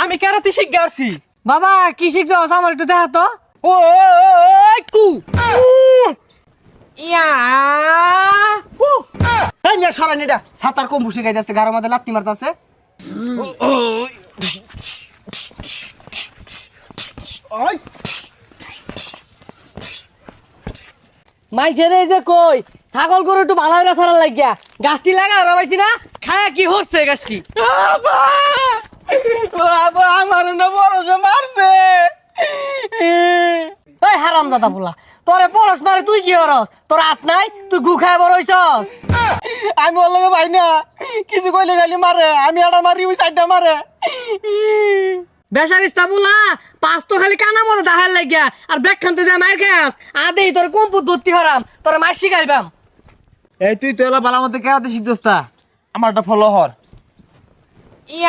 আমি কেরাতে শিখে আসছি। বাবা কি শিখছস আমার একটু দেখা তো। ও কু ইয়া এই মিয়া সরান এটা সাতার কম বসে গাইতেছে গাড়ির মধ্যে লাত্তি মারতাছে। ওই মাইছে রে যে কই ছাগল গরু একটু ভালো হইরা ছাড়া লাগিয়া গাছটি লাগা ওরা পাইছি না খায়া কি হচ্ছে গাছটি। বাবা আমার না বড় যে মারছে। এই হারামজাদা বলা তোরে পরশ মারে তুই কি হরস? তোর হাত নাই তুই গু খায় বড় হইছস। আমি ওর লগে ভাই না কিছু কইলে খালি মারে, আমি এটা মারি ওই সাইডটা মারে। বেসারিস্তা বলা পাঁচ তো খালি কানা মতো দাহার লাগিয়া আর ব্যাগ খানতে যা মার খাস আদেই তোর কম্পুত ভর্তি হরাম তোর মার শিখাইবাম। এই তুই তো এলা বালা মতো কেরাতে শিখছস তা? আমারটা ফলো হর। ইয়া